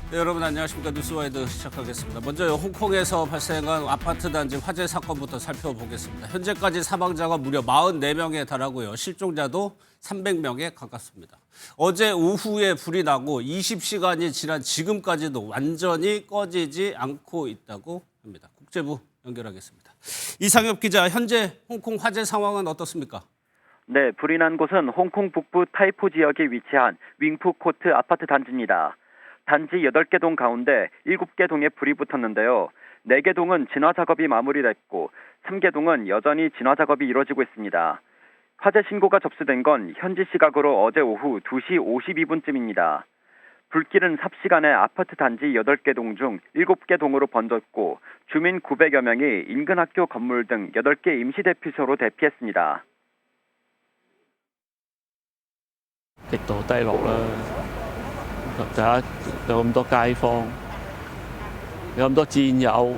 네, 여러분 안녕하십니까. 뉴스와이드 시작하겠습니다. 먼저 홍콩에서 발생한 아파트 단지 화재 사건부터 살펴보겠습니다. 현재까지 사망자가 무려 44명에 달하고요. 실종자도 300명에 가깝습니다. 어제 오후에 불이 나고 20시간이 지난 지금까지도 완전히 꺼지지 않고 있다고 합니다. 국제부 연결하겠습니다. 이상엽 기자, 현재 홍콩 화재 상황은 어떻습니까? 네, 불이 난 곳은 홍콩 북부 타이포 지역에 위치한 윙푸 코트 아파트 단지입니다. 단지 8개 동 가운데 7개 동에 불이 붙었는데요. 4개 동은 진화 작업이 마무리됐고 3개 동은 여전히 진화 작업이 이루어지고 있습니다. 화재 신고가 접수된 건 현지 시각으로 어제 오후 2시 52분쯤입니다. 불길은 삽시간에 아파트 단지 8개 동 중 7개 동으로 번졌고 주민 900여 명이 인근 학교 건물 등 8개 임시 대피소로 대피했습니다. 極度低落啦！大家有咁多街坊，有咁多戰友，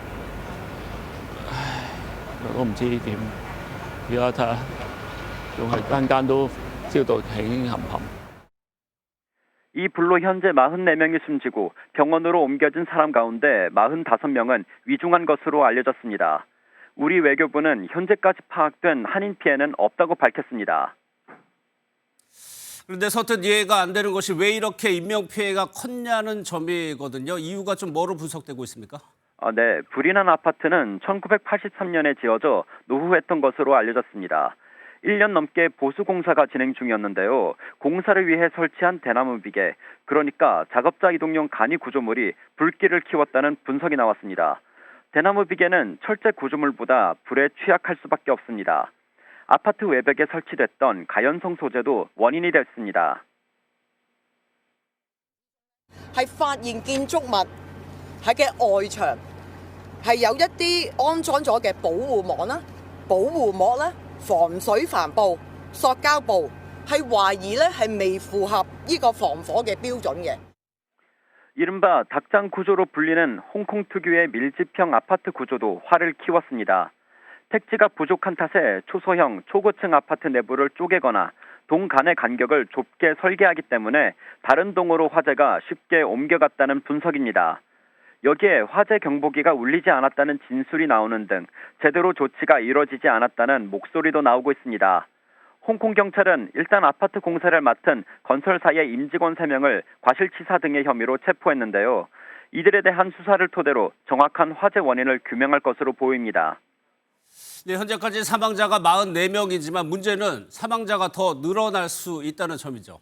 唉，我都唔知點。而家睇下，仲係間間都燒到起冚冚。 이 불로 현재 44명이 숨지고 병원으로 옮겨진 사람 가운데 45명은 위중한 것으로 알려졌습니다. 우리 외교부는 현재까지 파악된 한인 피해는 없다고 밝혔습니다. 그런데 서툰 이해가 안 되는 것이 왜 이렇게 인명피해가 컸냐는 점이거든요. 이유가 좀 뭐로 분석되고 있습니까? 네, 불이 난 아파트는 1983년에 지어져 노후했던 것으로 알려졌습니다. 1년 넘게 보수 공사가 진행 중이었는데요. 공사를 위해 설치한 대나무 비계, 그러니까 작업자 이동용 간이 구조물이 불길을 키웠다는 분석이 나왔습니다. 대나무 비계는 철제 구조물보다 불에 취약할 수밖에 없습니다. 아파트 외벽에 설치됐던 가연성 소재도 원인이 됐습니다. 係發現建築物喺嘅外牆係有一啲安裝咗嘅保護網啦、保護膜啦、防水帆布、塑膠布，係懷疑咧係未符合呢個防火嘅標準嘅。 이른바 닭장 구조로 불리는 홍콩 특유의 밀집형 아파트 구조도 화를 키웠습니다. 택지가 부족한 탓에 초소형, 초고층 아파트 내부를 쪼개거나 동 간의 간격을 좁게 설계하기 때문에 다른 동으로 화재가 쉽게 옮겨갔다는 분석입니다. 여기에 화재 경보기가 울리지 않았다는 진술이 나오는 등 제대로 조치가 이뤄지지 않았다는 목소리도 나오고 있습니다. 홍콩 경찰은 일단 아파트 공사를 맡은 건설사의 임직원 3명을 과실치사 등의 혐의로 체포했는데요. 이들에 대한 수사를 토대로 정확한 화재 원인을 규명할 것으로 보입니다. 네, 현재까지 사망자가 44명이지만 문제는 사망자가 더 늘어날 수 있다는 점이죠.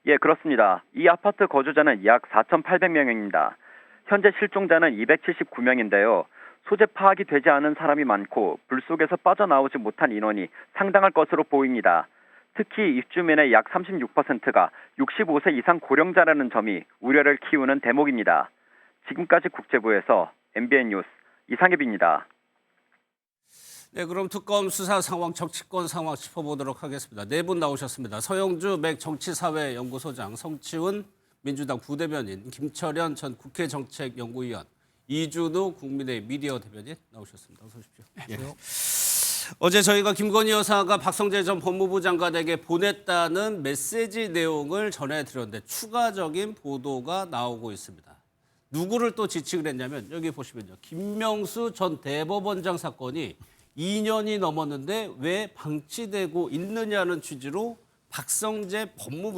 예, 그렇습니다. 이 아파트 거주자는 약 4,800명입니다. 현재 실종자는 279명인데요. 소재 파악이 되지 않은 사람이 많고 불 속에서 빠져나오지 못한 인원이 상당할 것으로 보입니다. 특히 입주민의 약 36%가 65세 이상 고령자라는 점이 우려를 키우는 대목입니다. 지금까지 국제부에서 MBN 뉴스 이상엽입니다. 네, 그럼 특검 수사 상황, 정치권 상황 짚어보도록 하겠습니다. 네 분 나오셨습니다. 서영주 맥 정치사회연구소장, 성치훈 민주당 부대변인, 김철현 전 국회 정책연구위원, 이준우 국민의힘 미디어 대변인 나오셨습니다. 어서 오십시오. 예. 어제 저희가 김건희 여사가 박성재 전 법무부 장관에게 보냈다는 메시지 내용을 전해드렸는데 추가적인 보도가 나오고 있습니다. 누구를 또 지칭을 했냐면 여기 보시면요. 김명수 전 대법원장 사건이 2년이 넘었는데 왜 방치되고 있느냐는 취지로 박성재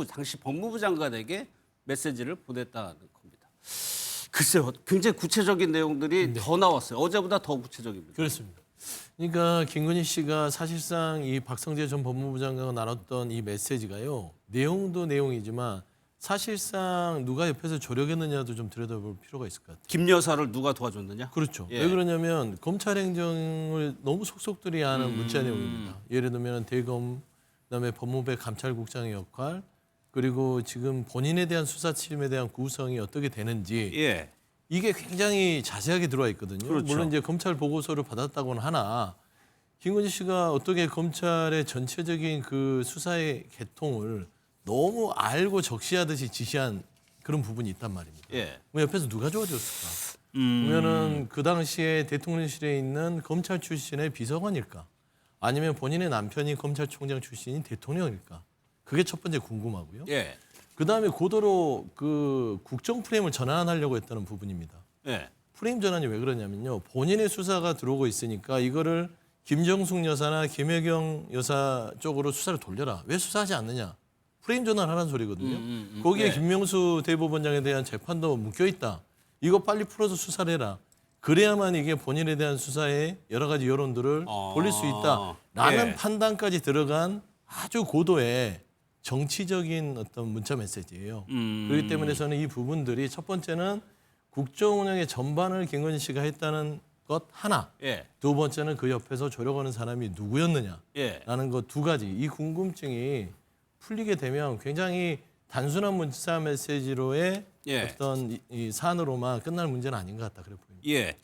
당시 법무부 장관에게 메시지를 보냈다는 겁니다. 글쎄요, 굉장히 구체적인 내용들이 더 나왔어요. 어제보다 더 구체적입니다. 그렇습니다. 그러니까 김건희 씨가 사실상 이 박성재 전 법무부 장관과 나눴던 이 메시지가요. 내용도 내용이지만 사실상 누가 옆에서 조력했느냐도 좀 들여다볼 필요가 있을 것 같아요. 김 여사를 누가 도와줬느냐? 그렇죠. 예. 왜 그러냐면 검찰 행정을 너무 속속들이 하는 문자 내용입니다. 예를 들면 대검, 그다음에 법무부 감찰국장의 역할, 그리고 지금 본인에 대한 수사팀에 대한 구성이 어떻게 되는지 예. 이게 굉장히 자세하게 들어와 있거든요. 그렇죠. 물론 이제 검찰 보고서를 받았다고는 하나 김건희 씨가 어떻게 검찰의 전체적인 그 수사의 계통을 너무 알고 적시하듯이 지시한 그런 부분이 있단 말입니다. 예. 뭐 옆에서 누가 도와줬을까? 그러면은 그 당시에 대통령실에 있는 검찰 출신의 비서관일까? 아니면 본인의 남편이 검찰총장 출신인 대통령일까? 그게 첫 번째 궁금하고요. 예. 그다음에 고도로 그 국정 프레임을 전환하려고 했다는 부분입니다. 예. 프레임 전환이 왜 그러냐면요. 본인의 수사가 들어오고 있으니까 이거를 김정숙 여사나 김혜경 여사 쪽으로 수사를 돌려라. 왜 수사하지 않느냐. 프레임 전환하라는 소리거든요. 거기에 네. 김명수 대법원장에 대한 재판도 묶여 있다. 이거 빨리 풀어서 수사를 해라. 그래야만 이게 본인에 대한 수사에 여러 가지 여론들을 돌릴 수 있다라는 예. 판단까지 들어간 아주 고도의 정치적인 어떤 문자 메시지예요. 그렇기 때문에 저는 이 부분들이 첫 번째는 국정 운영의 전반을 김건희 씨가 했다는 것 하나, 예. 두 번째는 그 옆에서 조력하는 사람이 누구였느냐라는 예. 것 두 가지. 이 궁금증이 풀리게 되면 굉장히 단순한 문자 메시지로의 예. 어떤 이 사안으로만 끝날 문제는 아닌 것 같다 그래 보입니다. 예.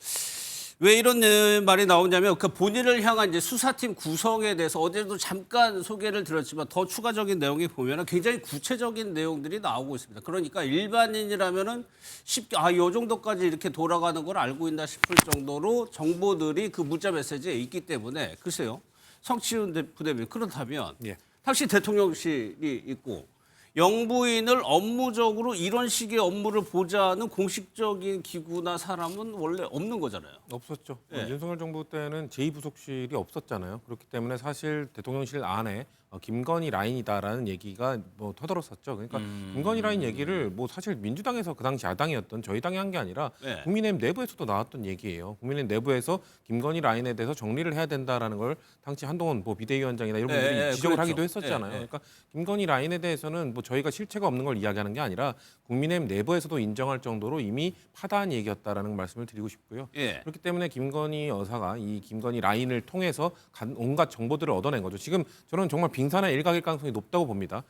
왜 이런 말이 나오냐면 그 본인을 향한 이제 수사팀 구성에 대해서 어제도 잠깐 소개를 드렸지만 더 추가적인 내용이 보면은 굉장히 구체적인 내용들이 나오고 있습니다. 그러니까 일반인이라면은 쉽게 요 정도까지 이렇게 돌아가는 걸 알고 있나 싶을 정도로 정보들이 그 문자 메시지에 있기 때문에 글쎄요. 성치훈 부대변인 그렇다면 예. 당시 대통령실이 있고 영부인을 업무적으로 이런 식의 업무를 보자는 공식적인 기구나 사람은 원래 없는 거잖아요. 없었죠. 예. 윤석열 정부 때는 제2부속실이 없었잖아요. 그렇기 때문에 사실 대통령실 안에 김건희 라인이다라는 얘기가 뭐 터들었었죠. 그러니까 김건희 라인 얘기를 뭐 사실 민주당에서 그 당시 야당이었던 저희 당이 한 게 아니라 예. 국민의힘 내부에서도 나왔던 얘기예요. 국민의힘 내부에서 김건희 라인에 대해서 정리를 해야 된다라는 걸 당시 한동훈 뭐 비대위원장이나 이런 분들이 예, 지적을 그렇죠. 하기도 했었잖아요. 예, 예. 그러니까 김건희 라인에 대해서는 뭐 저희가 실체가 없는 걸 이야기하는 게 아니라 국민의힘 내부에서도 인정할 정도로 이미 파다한 얘기였다라는 말씀을 드리고 싶고요. 예. 그렇기 때문에 김건희 여사가 이 김건희 라인을 통해서 온갖 정보들을 얻어낸 거죠. 지금 저는 정말 빙산의 일각일 가능성이 높다고 봅니다.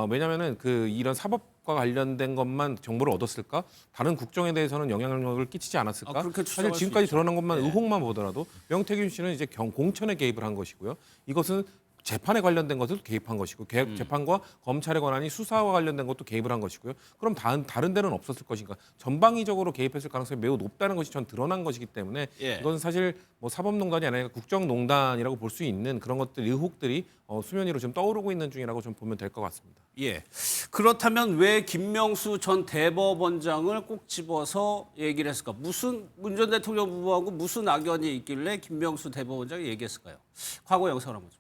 왜냐하면은 그 이런 사법과 관련된 것만 정보를 얻었을까? 다른 국정에 대해서는 영향력을 끼치지 않았을까? 그렇게 사실 추정할 수 지금까지 있죠. 드러난 것만 예. 의혹만 보더라도 명태균 씨는 이제 공천에 개입을 한 것이고요. 이것은 재판에 관련된 것도 개입한 것이고 재판과 검찰의 권한이 수사와 관련된 것도 개입을 한 것이고요. 그럼 다른 데는 없었을 것인가? 전방위적으로 개입했을 가능성이 매우 높다는 것이 전 드러난 것이기 때문에 예. 이건 사실 뭐 사법농단이 아니라 국정농단이라고 볼 수 있는 그런 것들 의혹들이 수면 위로 지금 떠오르고 있는 중이라고 좀 보면 될 것 같습니다. 예. 그렇다면 왜 김명수 전 대법원장을 꼭 집어서 얘기를 했을까? 무슨 문 전 대통령 부부하고 무슨 악연이 있길래 김명수 대법원장이 얘기했을까요? 과거 영상을 한번 좀.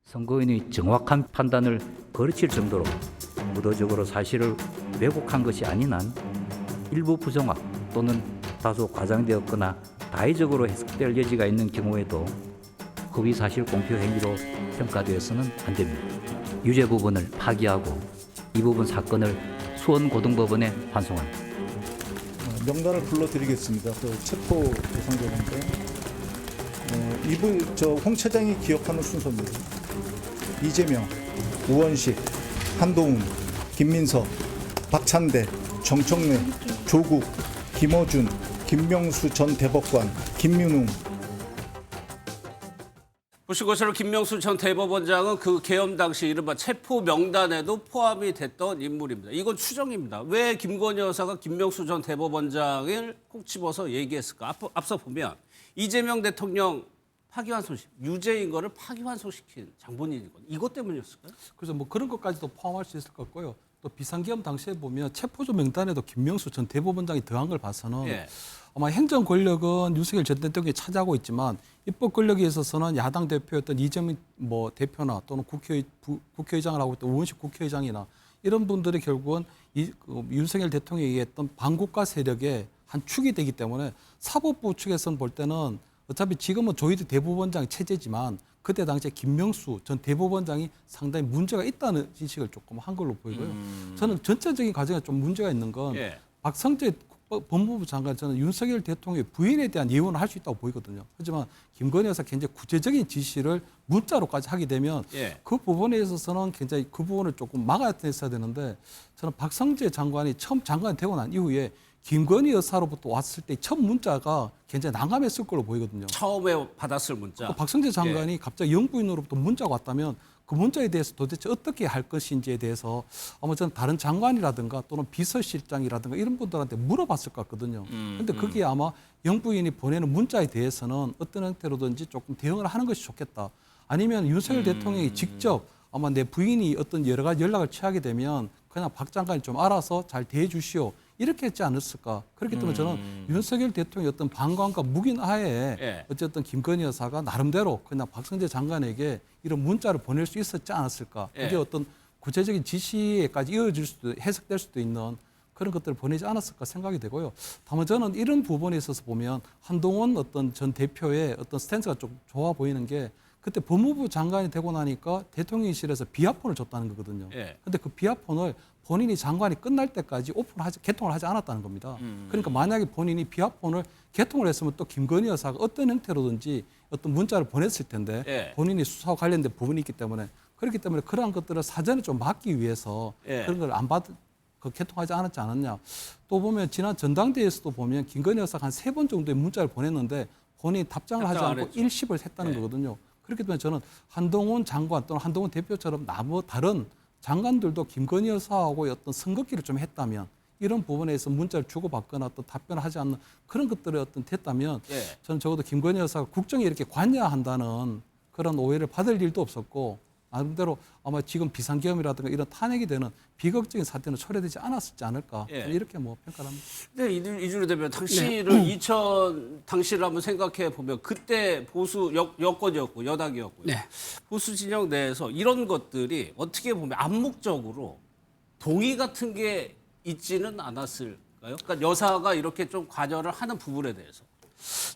선거인의 정확한 판단을 거르칠 정도로 의도적으로 사실을 왜곡한 것이 아닌 한 일부 부정확 또는 다소 과장되었거나 다의적으로 해석될 여지가 있는 경우에도 허위사실 공표 행위로 평가되어서는 안 됩니다. 유죄 부분을 파기하고 이 부분 사건을 수원고등법원에 환송합니다. 명단을 불러드리겠습니다. 그 체포 대상자인데 이분 홍 차장이 기억하는 순서입니다. 이재명, 우원식, 한동훈, 김민석, 박찬대, 정청래, 조국, 김어준, 김명수 전 대법관, 김민웅. 보신 것처럼 김명수 전 대법원장은 그 계엄 당시 이른바 체포 명단에도 포함이 됐던 인물입니다. 이건 추정입니다. 왜 김건희 여사가 김명수 전 대법원장을 꼭 집어서 얘기했을까? 앞서 보면 이재명 대통령 파기환송식, 유죄인 거를 파기환송시킨 장본인인 건 이것 때문이었을까요? 그래서 뭐 그런 것까지도 포함할 수 있을 것 같고요. 또 비상계엄 당시에 보면 체포조 명단에도 김명수 전 대법원장이 더한 걸 봐서는 예. 아마 행정 권력은 윤석열 전 대통령이 차지하고 있지만 입법 권력에 있어서는 야당 대표였던 이재명 뭐 대표나 또는 국회의장을 하고 있던 우원식 국회의장이나 이런 분들이 결국은 윤석열 대통령이 얘기했던 반국가 세력의 한 축이 되기 때문에 사법부 측에서는 볼 때는 어차피 지금은 조희대 대법원장 체제지만 그때 당시에 김명수 전 대법원장이 상당히 문제가 있다는 인식을 조금 한 걸로 보이고요. 저는 전체적인 과정에 좀 문제가 있는 건 예. 박성재 법무부 장관 저는 윤석열 대통령의 부인에 대한 예우는 할 수 있다고 보이거든요. 하지만 김건희 여사 굉장히 구체적인 지시를 문자로까지 하게 되면 예. 그 부분에 있어서는 굉장히 그 부분을 조금 막아냈어야 되는데 저는 박성재 장관이 처음 장관이 되고 난 이후에 김건희 여사로부터 왔을 때 첫 문자가 굉장히 난감했을 걸로 보이거든요. 처음에 받았을 문자. 박성재 장관이 갑자기 영부인으로부터 문자가 왔다면 그 문자에 대해서 도대체 어떻게 할 것인지에 대해서 아마 저는 다른 장관이라든가 또는 비서실장이라든가 이런 분들한테 물어봤을 것 같거든요. 그런데 그게 아마 영부인이 보내는 문자에 대해서는 어떤 형태로든지 조금 대응을 하는 것이 좋겠다. 아니면 윤석열 대통령이 직접 아마 내 부인이 어떤 여러 가지 연락을 취하게 되면 그냥 박 장관이 좀 알아서 잘 대해주시오. 이렇게 했지 않았을까. 그렇기 때문에 저는 윤석열 대통령의 어떤 방관과 묵인 하에 예. 어쨌든 김건희 여사가 나름대로 그냥 박성재 장관에게 이런 문자를 보낼 수 있었지 않았을까. 그게 예. 어떤 구체적인 지시에까지 이어질 수도, 해석될 수도 있는 그런 것들을 보내지 않았을까 생각이 되고요. 다만 저는 이런 부분에 있어서 보면 한동훈 어떤 전 대표의 어떤 스탠스가 좀 좋아 보이는 게 그때 법무부 장관이 되고 나니까 대통령실에서 비아폰을 줬다는 거거든요. 예. 근데 그 비아폰을 본인이 장관이 끝날 때까지 개통을 하지 않았다는 겁니다. 그러니까 만약에 본인이 비아폰을 개통을 했으면 또 김건희 여사가 어떤 형태로든지 어떤 문자를 보냈을 텐데 예. 본인이 수사와 관련된 부분이 있기 때문에 그렇기 때문에 그러한 것들을 사전에 좀 막기 위해서 예. 그런 걸 개통하지 않았지 않았냐. 또 보면 지난 전당대회에서도 보면 김건희 여사가 한 3번 정도의 문자를 보냈는데 본인이 답장을 하지 답장 안 않고 했죠. 일십을 했다는 네. 거거든요. 그렇기 때문에 저는 한동훈 장관 또는 한동훈 대표처럼 다른 장관들도 김건희 여사하고의 어떤 선긋기를 좀 했다면 이런 부분에서 문자를 주고받거나 또 답변을 하지 않는 그런 것들이 어떤 됐다면 예. 저는 적어도 김건희 여사가 국정에 이렇게 관여한다는 그런 오해를 받을 일도 없었고 나름대로 아마 지금 비상계엄이라든가 이런 탄핵이 되는 비극적인 사태는 초래되지 않았지 않을까 예. 저는 이렇게 뭐 평가를 합니다. 근데 이준우 대표 당시를 2000 당시를 한번 생각해 보면 그때 보수 여권이었고 여당이었고요. 네. 보수 진영 내에서 이런 것들이 어떻게 보면 암묵적으로 동의 같은 게 있지는 않았을까요? 그러니까 여사가 이렇게 좀 관여를 하는 부분에 대해서.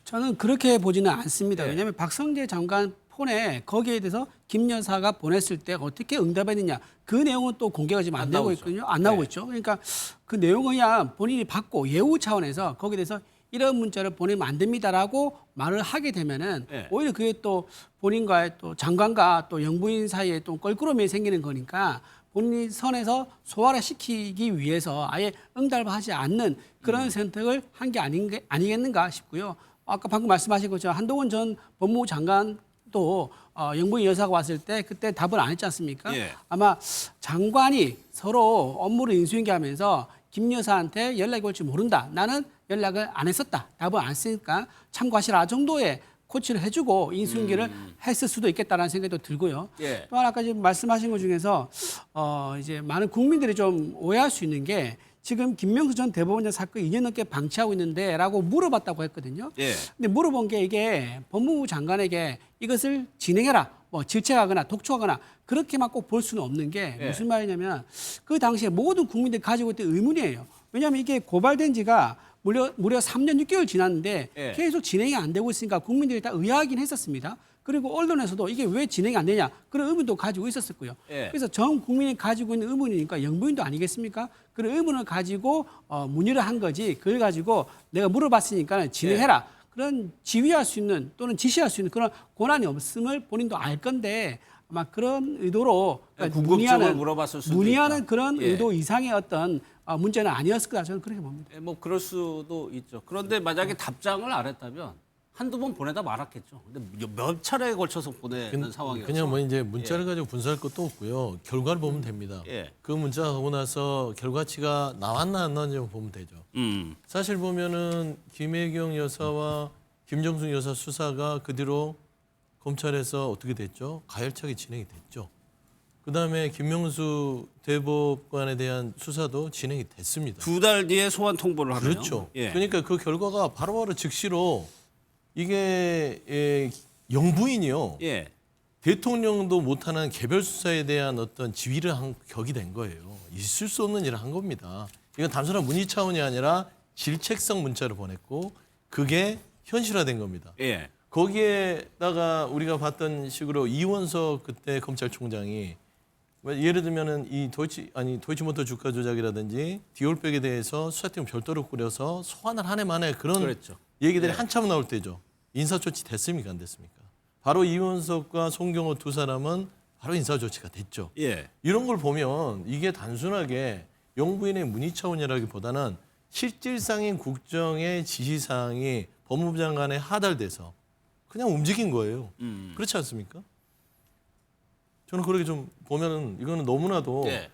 저는 그렇게 보지는 않습니다. 네. 왜냐하면 박성재 장관 폰에 거기에 대해서 김 여사가 보냈을 때 어떻게 응답했느냐 그 내용은 또 공개가 지금 안 안 되고 나오죠. 있거든요. 안 나오고 네. 있죠. 그러니까 그 내용이야 본인이 받고 예우 차원에서 거기에 대해서 이런 문자를 보내면 안 됩니다라고 말을 하게 되면은 네. 오히려 그게 또 본인과의 또 장관과 또 영부인 사이에 또 껄끄러움이 생기는 거니까 본인이 선에서 소화를 시키기 위해서 아예 응답을 하지 않는 그런 선택을 한 게 아니겠는가 싶고요. 아까 방금 말씀하신 것처럼 한동훈 전 법무부 장관도 영부인 여사가 왔을 때 그때 답을 안 했지 않습니까? 예. 아마 장관이 서로 업무를 인수인계하면서 김 여사한테 연락이 올지 모른다. 나는 연락을 안 했었다. 답을 안 했으니까 참고하시라 정도의 코치를 해주고 인수인계를 했을 수도 있겠다라는 생각도 들고요. 예. 또 하나 아까 지금 말씀하신 것 중에서 이제 많은 국민들이 좀 오해할 수 있는 게 지금 김명수 전 대법원장 사건 2년 넘게 방치하고 있는데라고 물어봤다고 했거든요. 예. 근데 물어본 게 이게 법무부 장관에게 이것을 진행해라, 뭐 질책하거나 독촉하거나 그렇게만 꼭 볼 수는 없는 게 예. 무슨 말이냐면 그 당시에 모든 국민들이 가지고 있던 의문이에요. 왜냐하면 이게 고발된 지가 무려 3년 6개월 지났는데 예. 계속 진행이 안 되고 있으니까 국민들이 다 의아하긴 했었습니다. 그리고 언론에서도 이게 왜 진행이 안 되냐 그런 의문도 가지고 있었고요. 예. 그래서 전 국민이 가지고 있는 의문이니까 영부인도 아니겠습니까? 그런 의문을 가지고 문의를 한 거지. 그걸 가지고 내가 물어봤으니까 진행해라. 그런 지휘할 수 있는 또는 지시할 수 있는 그런 권한이 없음을 본인도 알 건데 아마 그런 의도로 궁금증을 물어봤을 수도 문의하는 있다. 그런 예. 의도 이상의 어떤 문제는 아니었을 거다 저는 그렇게 봅니다. 뭐 그럴 수도 있죠. 그런데 만약에 답장을 안 했다면 한두 번 보내다 말았겠죠. 근데 몇 차례에 걸쳐서 보내는 상황이어서. 그냥 뭐 이제 문자를 가지고 분석할 것도 없고요. 결과를 보면 됩니다. 예. 그 문자가 하고 나서 결과치가 나왔나 안 나왔는지 보면 되죠. 사실 보면은 김혜경 여사와 김정숙 여사 수사가 그 뒤로 검찰에서 어떻게 됐죠? 가열차게 진행이 됐죠. 그다음에 김명수 대법관에 대한 수사도 진행이 됐습니다. 2달 뒤에 소환 통보를 하네요. 그렇죠. 예. 그러니까 그 결과가 바로바로 즉시로 이게 영부인이요. 예. 대통령도 못하는 개별 수사에 대한 어떤 지휘를 한 격이 된 거예요. 있을 수 없는 일을 한 겁니다. 이건 단순한 문의 차원이 아니라 질책성 문자를 보냈고 그게 현실화된 겁니다. 예. 거기에다가 우리가 봤던 식으로 이원석 그때 검찰총장이 예를 들면은 이 도이치모터 주가 조작이라든지 디올백에 대해서 수사팀 별도로 꾸려서 소환을 한 해 만에 그런 그랬죠. 얘기들이 예. 한참 나올 때죠. 인사조치 됐습니까 안 됐습니까? 바로 이원석과 송경호 두 사람은 바로 인사조치가 됐죠. 예. 이런 걸 보면 이게 단순하게 영부인의 문의 차원이라기보다는 실질상인 국정의 지시사항이 법무부 장관에 하달돼서 그냥 움직인 거예요. 그렇지 않습니까? 저는 그렇게 좀 보면은 이거는 너무나도 예.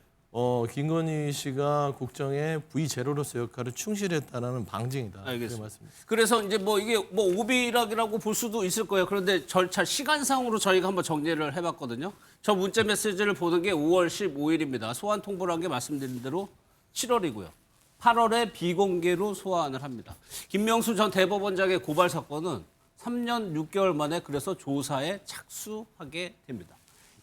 김건희 씨가 국정에 V0로서 역할을 충실했다는 방증이다. 알겠습니다. 그게 맞습니다. 그래서 이제 뭐 이게 뭐 오비락이라고 볼 수도 있을 거예요. 그런데 절차 시간상으로 저희가 한번 정리를 해봤거든요. 저 문자 메시지를 보는 게 5월 15일입니다. 소환 통보를 한 게 말씀드린 대로 7월이고요. 8월에 비공개로 소환을 합니다. 김명수 전 대법원장의 고발 사건은 3년 6개월 만에 그래서 조사에 착수하게 됩니다.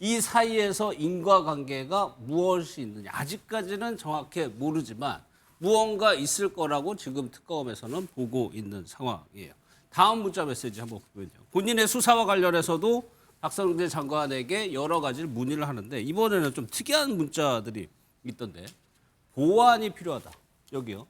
이 사이에서 인과관계가 무엇이 있느냐 아직까지는 정확히 모르지만 무언가 있을 거라고 지금 특검에서는 보고 있는 상황이에요. 다음 문자 메시지 한번 보면요. 본인의 수사와 관련해서도 박성재 장관에게 여러 가지를 문의를 하는데 이번에는 좀 특이한 문자들이 있던데 보완이 필요하다. 여기요.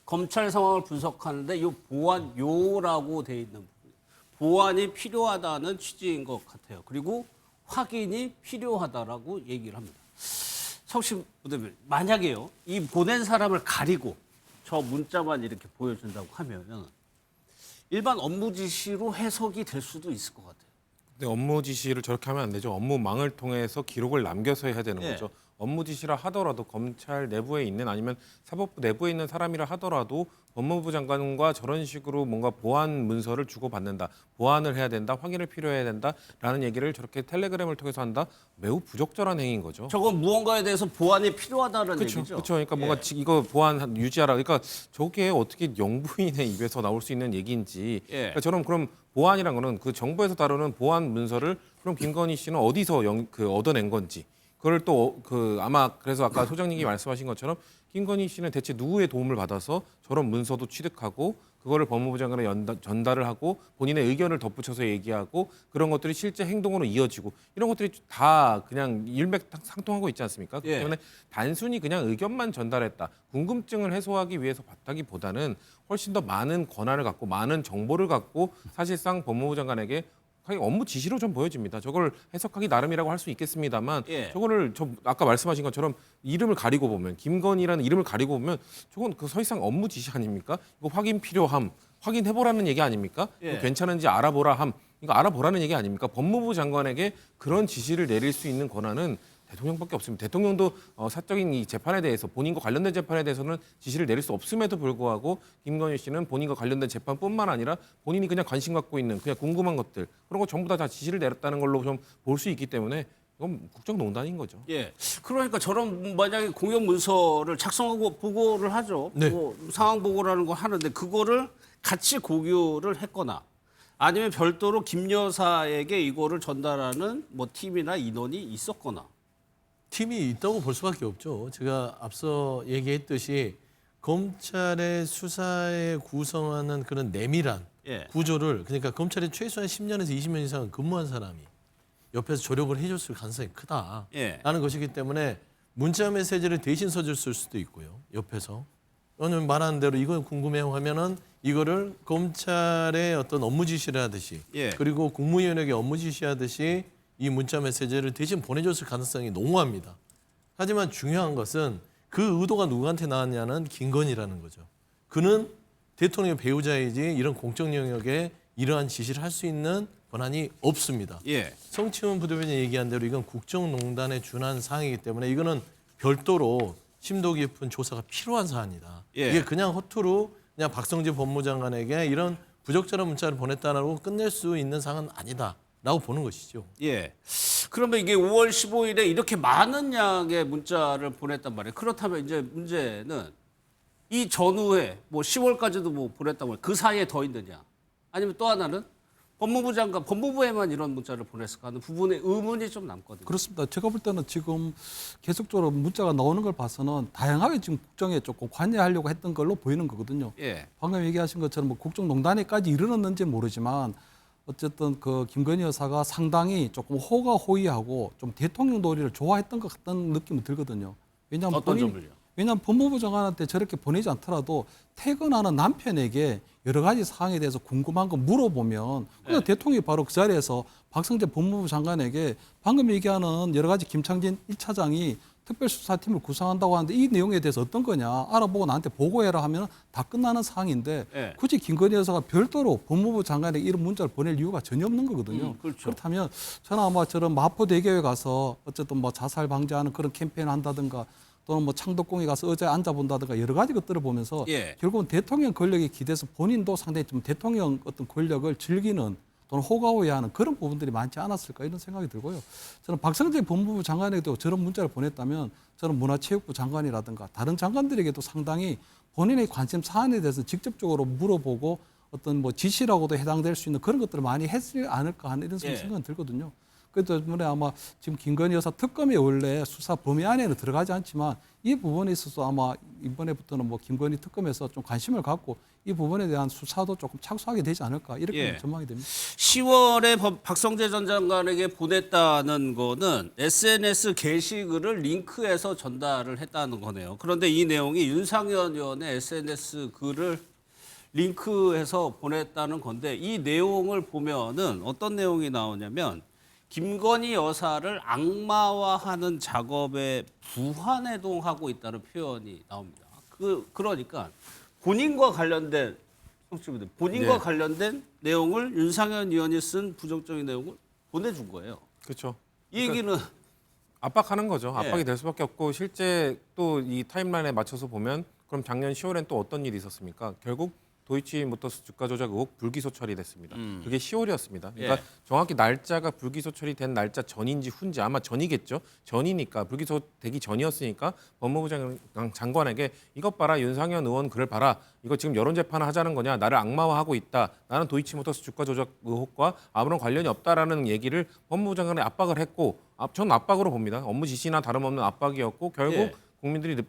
검찰 상황을 분석하는데 이 보완요라고 돼 있는 부분. 보완이 필요하다는 취지인 것 같아요. 그리고 확인이 필요하다라고 얘기를 합니다. 석심 부대변인, 만약에요, 이 보낸 사람을 가리고 저 문자만 이렇게 보여준다고 하면은 일반 업무 지시로 해석이 될 수도 있을 것 같아요. 근데 업무 지시를 저렇게 하면 안 되죠. 업무망을 통해서 기록을 남겨서 해야 되는 예. 거죠. 업무 지시라 하더라도 검찰 내부에 있는 아니면 사법부 내부에 있는 사람이라 하더라도 법무부 장관과 저런 식으로 뭔가 보완 문서를 주고받는다. 보완을 해야 된다. 확인을 필요해야 된다라는 얘기를 저렇게 텔레그램을 통해서 한다. 매우 부적절한 행위인 거죠. 저건 무언가에 대해서 보완이 필요하다는 그렇죠. 얘기죠. 그렇죠. 그러니까 뭔가 예. 이거 보완 유지하라. 그러니까 저게 어떻게 영부인의 입에서 나올 수 있는 얘기인지. 예. 그러니까 저는 그럼 보완이란 거는 그 정부에서 다루는 보완 문서를 그럼 김건희 씨는 어디서 얻어낸 건지. 그걸 또 아마 그래서 아까 소장님이 말씀하신 것처럼 김건희 씨는 대체 누구의 도움을 받아서 저런 문서도 취득하고 그거를 법무부 장관에 전달을 하고 본인의 의견을 덧붙여서 얘기하고 그런 것들이 실제 행동으로 이어지고 이런 것들이 다 그냥 일맥상통하고 있지 않습니까? 그렇기 예. 때문에 단순히 그냥 의견만 전달했다. 궁금증을 해소하기 위해서 봤다기보다는 훨씬 더 많은 권한을 갖고 많은 정보를 갖고 사실상 법무부 장관에게 업무 지시로 좀 보여집니다. 저걸 해석하기 나름이라고 할 수 있겠습니다만 예. 저거를 아까 말씀하신 것처럼 이름을 가리고 보면 김건희라는 이름을 가리고 보면 저건 그 사실상 업무 지시 아닙니까? 이거 확인 필요함, 확인해보라는 얘기 아닙니까? 예. 이거 괜찮은지 알아보라 함, 이거 알아보라는 얘기 아닙니까? 법무부 장관에게 그런 지시를 내릴 수 있는 권한은 대통령밖에 없습니다. 대통령도 사적인 이 재판에 대해서 본인과 관련된 재판에 대해서는 지시를 내릴 수 없음에도 불구하고 김건희 씨는 본인과 관련된 재판뿐만 아니라 본인이 그냥 관심 갖고 있는 그냥 궁금한 것들 그런 거 전부 다 지시를 내렸다는 걸로 좀 볼 수 있기 때문에 이건 국정농단인 거죠. 예. 그러니까 저런 만약에 공용 문서를 작성하고 보고를 하죠. 네. 뭐 상황 보고라는 거 하는데 그거를 같이 공유를 했거나 아니면 별도로 김 여사에게 이거를 전달하는 뭐 팀이나 인원이 있었거나. 팀이 있다고 볼 수밖에 없죠. 제가 앞서 얘기했듯이 검찰의 수사에 구성하는 그런 내밀한 예. 구조를 그러니까 검찰에 최소한 10년에서 20년 이상 근무한 사람이 옆에서 조력을 해줬을 가능성이 크다라는 예. 것이기 때문에 문자 메시지를 대신 써줬을 수도 있고요. 옆에서 오늘 말하는 대로 이건 궁금해요 하면은 이거를 검찰의 어떤 업무 지시를 하듯이 예. 그리고 국무위원에게 업무 지시하듯이 이 문자 메시지를 대신 보내줬을 가능성이 농후합니다. 하지만 중요한 것은 그 의도가 누구한테 나왔냐는 김건희라는 거죠. 그는 대통령의 배우자이지 이런 공적 영역에 이러한 지시를 할 수 있는 권한이 없습니다. 예. 성치훈 부대변인이 얘기한 대로 이건 국정농단에 준한 사항이기 때문에 이거는 별도로 심도 깊은 조사가 필요한 사안이다. 예. 이게 그냥 허투루 그냥 박성재 법무장관에게 이런 부적절한 문자를 보냈다라고 끝낼 수 있는 사항은 아니다라고 보는 것이죠. 예. 그러면 이게 5월 15일에 이렇게 많은 양의 문자를 보냈단 말이에요. 그렇다면 이제 문제는 이 전후에 뭐 10월까지도 뭐 보냈단 말이에요. 그 사이에 더 있느냐? 아니면 또 하나는 법무부 장관, 법무부에만 이런 문자를 보냈을까 하는 부분에 의문이 좀 남거든요. 그렇습니다. 제가 볼 때는 지금 계속적으로 문자가 나오는 걸 봐서는 다양하게 지금 국정에 조금 관여하려고 했던 걸로 보이는 거거든요. 예. 방금 얘기하신 것처럼 뭐 국정농단에까지 이르렀는지 모르지만 어쨌든 그 김건희 여사가 상당히 조금 호가호위하고 좀 대통령 도리를 좋아했던 것 같다는 느낌이 들거든요. 왜냐하면 어떤 점을요? 왜냐하면 법무부 장관한테 저렇게 보내지 않더라도 퇴근하는 남편에게 여러 가지 사항에 대해서 궁금한 거 물어보면 그냥 네. 대통령이 바로 그 자리에서 박성재 법무부 장관에게 방금 얘기하는 여러 가지 김창진 1차장이 특별수사팀을 구성한다고 하는데 이 내용에 대해서 어떤 거냐 알아보고 나한테 보고해라 하면 다 끝나는 사항인데 네. 굳이 김건희 여사가 별도로 법무부 장관에게 이런 문자를 보낼 이유가 전혀 없는 거거든요. 그렇죠. 그렇다면 저는 아마 저런 마포대교에 가서 어쨌든 뭐 자살 방지하는 그런 캠페인을 한다든가 또는 뭐 창덕궁에 가서 의자에 앉아본다든가 여러 가지 것들을 보면서 예. 결국은 대통령 권력에 기대서 본인도 상당히 좀 대통령 어떤 권력을 즐기는 또는 호가호위하는 그런 부분들이 많지 않았을까 이런 생각이 들고요. 저는 박성재 법무부 장관에게도 저런 문자를 보냈다면 저는 문화체육부 장관이라든가 다른 장관들에게도 상당히 본인의 관심 사안에 대해서 직접적으로 물어보고 어떤 뭐 지시라고도 해당될 수 있는 그런 것들을 많이 했지 않을까 하는 이런 예. 생각은 들거든요. 그 때문에 아마 지금 김건희 여사 특검이 원래 수사 범위 안에는 들어가지 않지만 이 부분에 있어서 아마 이번에부터는 뭐 김건희 특검에서 좀 관심을 갖고 이 부분에 대한 수사도 조금 착수하게 되지 않을까 이렇게 예. 전망이 됩니다. 10월에 박성재 전 장관에게 보냈다는 거는 SNS 게시글을 링크해서 전달을 했다는 거네요. 그런데 이 내용이 윤상현 의원의 SNS 글을 링크해서 보냈다는 건데 이 내용을 보면은 어떤 내용이 나오냐면 김건희 여사를 악마화하는 작업에 부환해동하고 있다는 표현이 나옵니다. 그러니까 본인과 관련된 청취자분들, 본인과 네. 관련된 내용을 윤상현 의원이 쓴 부정적인 내용을 보내준 거예요. 그렇죠. 이 얘기는 압박하는 거죠. 예. 압박이 될 수밖에 없고 실제 또 이 타임라인에 맞춰서 보면 그럼 작년 10월엔 또 어떤 일이 있었습니까? 결국 도이치모터스 주가 조작 의혹 불기소 처리됐습니다. 그게 10월이었습니다. 그러니까 예. 정확히 날짜가 불기소 처리된 날짜 전인지 후인지 아마 전이겠죠. 전이니까 불기소 되기 전이었으니까 법무부 장관에게 이것 봐라 윤상현 의원 글을 봐라. 이거 지금 여론 재판을 하자는 거냐. 나를 악마화하고 있다. 나는 도이치모터스 주가 조작 의혹과 아무런 관련이 없다라는 얘기를 법무부 장관에 압박을 했고 전 압박으로 봅니다. 업무 지시나 다름없는 압박이었고 결국 예. 국민들이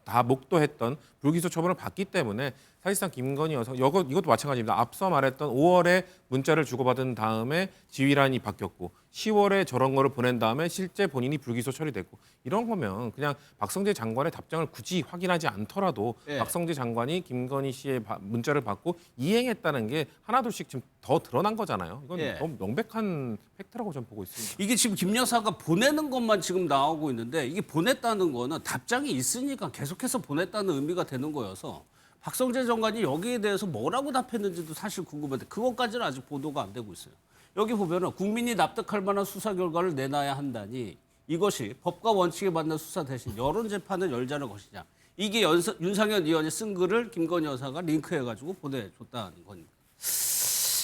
다 목도했던 불기소 처분을 받기 때문에 사실상 김건희 여사 이것도 마찬가지입니다. 앞서 말했던 5월에 문자를 주고받은 다음에 지휘란이 바뀌었고 10월에 저런 거를 보낸 다음에 실제 본인이 불기소 처리됐고 이런 거면 그냥 박성재 장관의 답장을 굳이 확인하지 않더라도 예. 박성재 장관이 김건희 씨의 문자를 받고 이행했다는 게 하나둘씩 지금 더 드러난 거잖아요. 이건 예. 너무 명백한 팩트라고 저는 보고 있습니다. 이게 지금 김 여사가 보내는 것만 지금 나오고 있는데 이게 보냈다는 거는 답장이 있으니까 계속해서 보냈다는 의미가 되는 거여서 박성재 장관이 여기에 대해서 뭐라고 답했는지도 사실 궁금한데 그것까지는 아직 보도가 안 되고 있어요. 여기 보면은 국민이 납득할 만한 수사 결과를 내놔야 한다니 이것이 법과 원칙에 맞는 수사 대신 여론 재판을 열자는 것이냐. 이게 윤상현 의원이 쓴 글을 김건희 여사가 링크해가지고 보내줬다는 겁니다.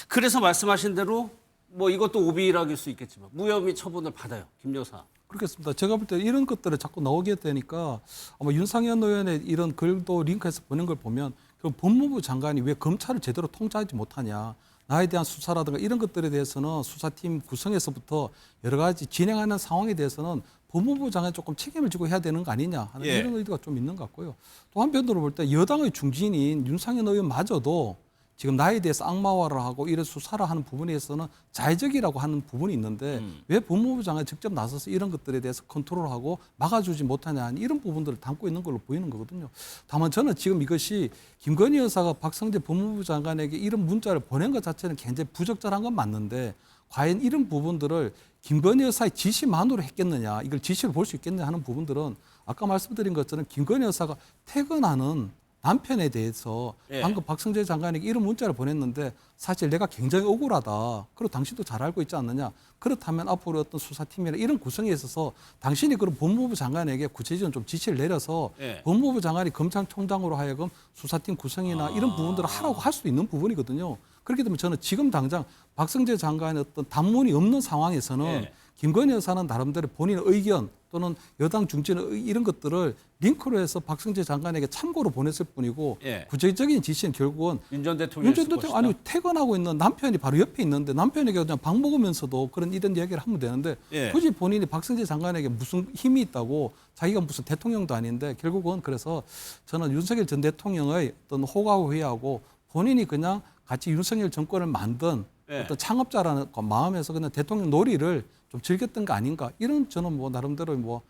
그래서 말씀하신 대로 뭐 이것도 오비락일 수 있겠지만 무혐의 처분을 받아요. 김 여사. 그렇겠습니다. 제가 볼 때 이런 것들을 자꾸 나오게 되니까 아마 윤상현 의원의 이런 글도 링크해서 보낸 걸 보면 그 법무부 장관이 왜 검찰을 제대로 통제하지 못하냐. 나에 대한 수사라든가 이런 것들에 대해서는 수사팀 구성에서부터 여러 가지 진행하는 상황에 대해서는 법무부 장관이 조금 책임을 지고 해야 되는 거 아니냐 하는 예. 이런 의도가 좀 있는 것 같고요. 또 한편으로 볼 때 여당의 중진인 윤상현 의원마저도 지금 나에 대해서 악마화를 하고 이런 수사를 하는 부분에서는 자의적이라고 하는 부분이 있는데 왜 법무부 장관이 직접 나서서 이런 것들에 대해서 컨트롤하고 막아주지 못하냐 하는 이런 부분들을 담고 있는 걸로 보이는 거거든요. 다만 저는 지금 이것이 김건희 여사가 박성재 법무부 장관에게 이런 문자를 보낸 것 자체는 굉장히 부적절한 건 맞는데 과연 이런 부분들을 김건희 여사의 지시만으로 했겠느냐 이걸 지시를 볼 수 있겠느냐 하는 부분들은 아까 말씀드린 것처럼 김건희 여사가 퇴근하는 남편에 대해서 예. 방금 박성재 장관에게 이런 문자를 보냈는데 사실 내가 굉장히 억울하다. 그리고 당신도 잘 알고 있지 않느냐. 그렇다면 앞으로 어떤 수사팀이나 이런 구성에 있어서 당신이 그런 법무부 장관에게 구체적으로 좀 지시를 내려서 예. 법무부 장관이 검찰총장으로 하여금 수사팀 구성이나 이런 부분들을 하라고 할 수도 있는 부분이거든요. 그렇기 때문에 저는 지금 당장 박성재 장관의 어떤 단문이 없는 상황에서는 예. 김건희 여사는 나름대로 본인의 의견 또는 여당 중진의 이런 것들을 링크로 해서 박성재 장관에게 참고로 보냈을 뿐이고 예. 구체적인 지시는 결국은 윤 전 대통령이 윤 전 쓸 대통령 것이다. 아니 퇴근하고 있는 남편이 바로 옆에 있는데 남편에게 그냥 밥 먹으면서도 그런 이런 이야기를 하면 되는데 예. 굳이 본인이 박성재 장관에게 무슨 힘이 있다고 자기가 무슨 대통령도 아닌데 결국은 그래서 저는 윤석열 전 대통령의 어떤 호가호위하고 본인이 그냥 같이 윤석열 정권을 만든 예. 어떤 창업자라는 마음에서 그냥 대통령 놀이를 좀 즐겼던 거 아닌가 이런 저는 뭐 나름대로 뭐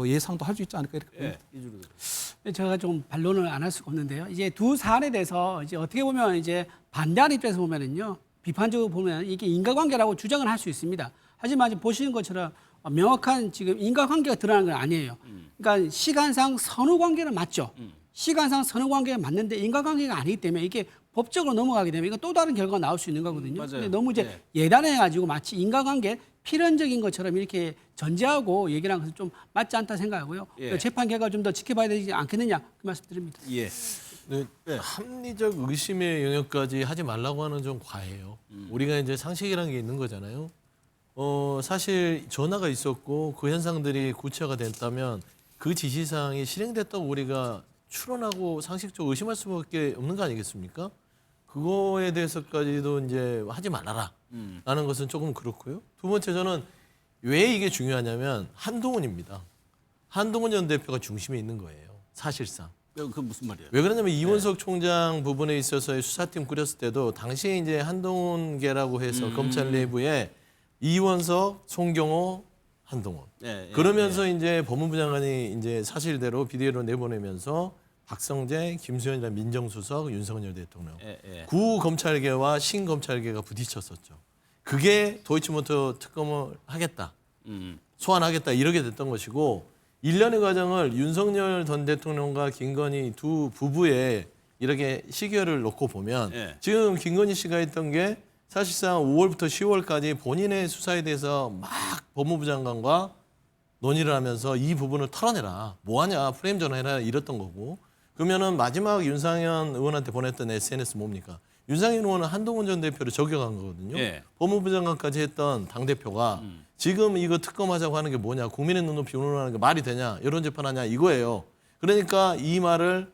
예상도 할 수 있지 않을까 이렇게 봅니다. 예. 이주로. 제가 좀 반론을 안 할 수가 없는데요. 이제 두 사안에 대해서 이제 어떻게 보면 이제 반대하는 입장에서 보면은요, 비판적으로 보면 이게 인과관계라고 주장을 할 수 있습니다. 하지만 지금 보시는 것처럼 명확한 지금 인과관계가 드러나는 건 아니에요. 그러니까 시간상 선후관계는 맞죠. 시간상 선후관계가 맞는데 인과관계가 아니기 때문에 이게 법적으로 넘어가게 되면 이건 또 다른 결과가 나올 수 있는 거거든요. 맞아요. 근데 너무 이제 예. 예단해가지고 마치 인과관계 필연적인 것처럼 이렇게 전제하고 얘기를 한 것은 좀 맞지 않다 생각하고요. 예. 재판 결과를 좀 더 지켜봐야 되지 않겠느냐 그 말씀드립니다. 예. 네, 합리적 의심의 영역까지 하지 말라고 하는 좀 과해요. 우리가 이제 상식이라는 게 있는 거잖아요. 사실 전화가 있었고 그 현상들이 구체화가 됐다면 그 지시사항이 실행됐다고 우리가 추론하고 상식적으로 의심할 수밖에 없는 거 아니겠습니까? 그거에 대해서까지도 이제 하지 말아라 라는 것은 조금 그렇고요. 두 번째 저는 왜 이게 중요하냐면 한동훈입니다. 한동훈 전 대표가 중심에 있는 거예요. 사실상. 그 무슨 말이에요? 왜 그러냐면 이원석 총장 부분에 있어서의 수사팀 꾸렸을 때도 당시에 이제 한동훈계라고 해서 검찰 내부에 이원석, 송경호, 한동훈. 예, 예, 그러면서 이제 법무부 장관이 이제 사실대로 비디오로 내보내면서 박성재, 김수현이라는 민정수석, 윤석열 대통령. 예. 구 검찰계와 신 검찰계가 부딪혔었죠. 그게 도이치모터 특검을 하겠다. 소환하겠다 이렇게 됐던 것이고 일련의 과정을 윤석열 전 대통령과 김건희 두 부부의 이렇게 시기를 놓고 보면 예. 지금 김건희 씨가 했던 게 사실상 5월부터 10월까지 본인의 수사에 대해서 막 법무부 장관과 논의를 하면서 이 부분을 털어내라. 뭐하냐 프레임 전환해라 이랬던 거고 그러면은 마지막 윤상현 의원한테 보냈던 SNS 뭡니까? 윤상현 의원은 한동훈 전 대표를 저격한 거거든요. 예. 법무부 장관까지 했던 당대표가 지금 이거 특검하자고 하는 게 뭐냐. 국민의 눈높이 운운하는 게 말이 되냐. 여론재판하냐 이거예요. 그러니까 이 말을